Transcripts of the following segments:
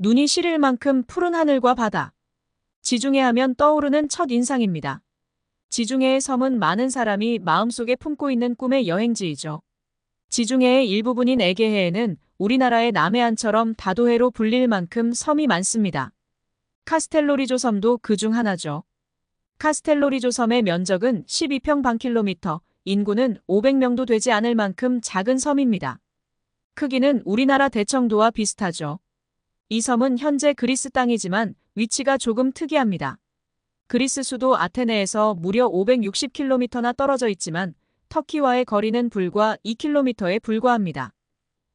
눈이 시릴 만큼 푸른 하늘과 바다. 지중해 하면 떠오르는 첫 인상입니다. 지중해의 섬은 많은 사람이 마음속에 품고 있는 꿈의 여행지이죠. 지중해의 일부분인 에게해에는 우리나라의 남해안처럼 다도해로 불릴 만큼 섬이 많습니다. 카스텔로리조 섬도 그중 하나죠. 카스텔로리조 섬의 면적은 12평방킬로미터, 인구는 500명도 되지 않을 만큼 작은 섬입니다. 크기는 우리나라 대청도와 비슷하죠. 이 섬은 현재 그리스 땅이지만 위치가 조금 특이합니다. 그리스 수도 아테네에서 무려 560km나 떨어져 있지만 터키와의 거리는 불과 2km에 불과합니다.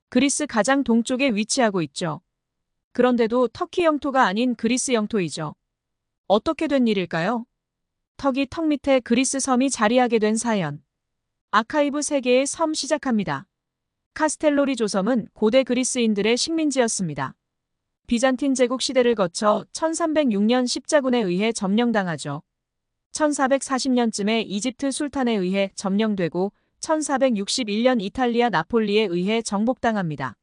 그리스 가장 동쪽에 위치하고 있죠. 그런데도 터키 영토가 아닌 그리스 영토이죠. 어떻게 된 일일까요? 터키 턱 밑에 그리스 섬이 자리하게 된 사연. 아카이브 세계의 섬 시작합니다. 카스텔로리조 섬은 고대 그리스인들의 식민지였습니다. 비잔틴 제국 시대를 거쳐 1306년 십자군에 의해 점령당하죠. 1440년쯤에 이집트 술탄에 의해 점령되고 1461년 이탈리아 나폴리에 의해 정복당합니다.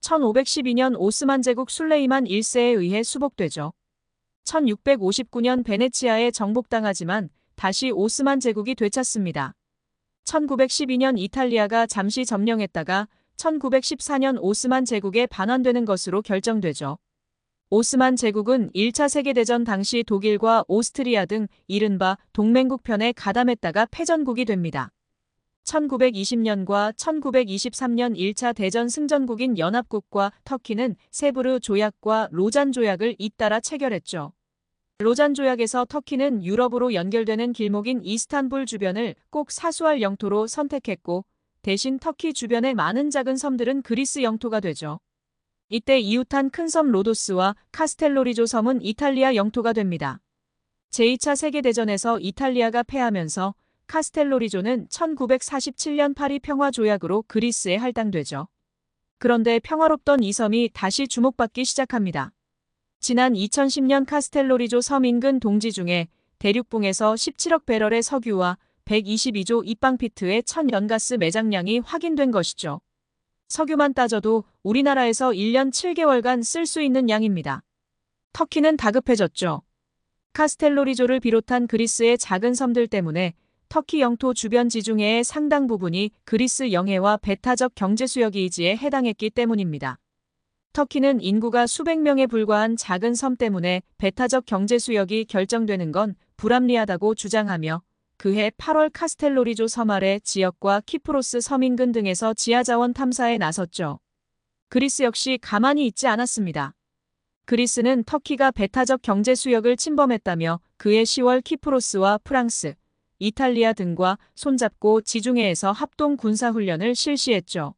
1512년 오스만 제국 술레이만 1세에 의해 수복되죠. 1659년 베네치아에 정복당하지만 다시 오스만 제국이 되찾습니다. 1912년 이탈리아가 잠시 점령했다가 1914년 오스만 제국에 반환되는 것으로 결정되죠. 오스만 제국은 1차 세계대전 당시 독일과 오스트리아 등 이른바 동맹국 편에 가담했다가 패전국이 됩니다. 1920년과 1923년 1차 대전 승전국인 연합국과 터키는 세브르 조약과 로잔 조약을 잇따라 체결했죠. 로잔 조약에서 터키는 유럽으로 연결되는 길목인 이스탄불 주변을 꼭 사수할 영토로 선택했고 대신 터키 주변의 많은 작은 섬들은 그리스 영토가 되죠. 이때 이웃한 큰 섬 로도스와 카스텔로리조 섬은 이탈리아 영토가 됩니다. 제2차 세계대전에서 이탈리아가 패하면서 카스텔로리조는 1947년 파리 평화조약으로 그리스에 할당되죠. 그런데 평화롭던 이 섬이 다시 주목받기 시작합니다. 지난 2010년 카스텔로리조 섬 인근 동지 중에 대륙붕에서 17억 배럴의 석유와 122조 입방피트의 천연가스 매장량이 확인된 것이죠. 석유만 따져도 우리나라에서 1년 7개월간 쓸 수 있는 양입니다. 터키는 다급해졌죠. 카스텔로리조를 비롯한 그리스의 작은 섬들 때문에 터키 영토 주변 지중해의 상당 부분이 그리스 영해와 배타적 경제수역이지에 해당했기 때문입니다. 터키는 인구가 수백 명에 불과한 작은 섬 때문에 배타적 경제수역이 결정되는 건 불합리하다고 주장하며 그해 8월 카스텔로리조 섬 아래 지역과 키프로스 섬 인근 등에서 지하자원 탐사에 나섰죠. 그리스 역시 가만히 있지 않았습니다. 그리스는 터키가 배타적 경제 수역을 침범했다며 그해 10월 키프로스와 프랑스, 이탈리아 등과 손잡고 지중해에서 합동 군사훈련을 실시했죠.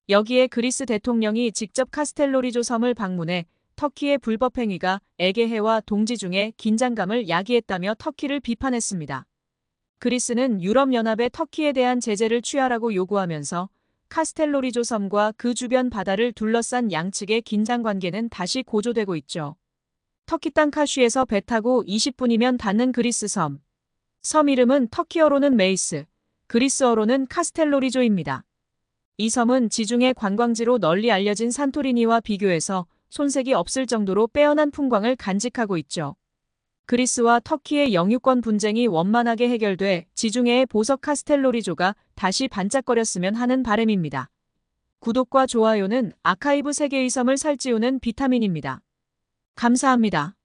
여기에 그리스 대통령이 직접 카스텔로리조 섬을 방문해 터키의 불법 행위가 에게해와 동지중해 긴장감을 야기했다며 터키를 비판했습니다. 그리스는 유럽연합에 터키에 대한 제재를 취하라고 요구하면서 카스텔로리조 섬과 그 주변 바다를 둘러싼 양측의 긴장관계는 다시 고조되고 있죠. 터키 땅 카쉬에서 배 타고 20분이면 닿는 그리스 섬. 섬 이름은 터키어로는 메이스, 그리스어로는 카스텔로리조입니다. 이 섬은 지중해 관광지로 널리 알려진 산토리니와 비교해서 손색이 없을 정도로 빼어난 풍광을 간직하고 있죠. 그리스와 터키의 영유권 분쟁이 원만하게 해결돼 지중해의 보석 카스텔로리조가 다시 반짝거렸으면 하는 바람입니다. 구독과 좋아요는 아카이브 세계의 섬을 살찌우는 비타민입니다. 감사합니다.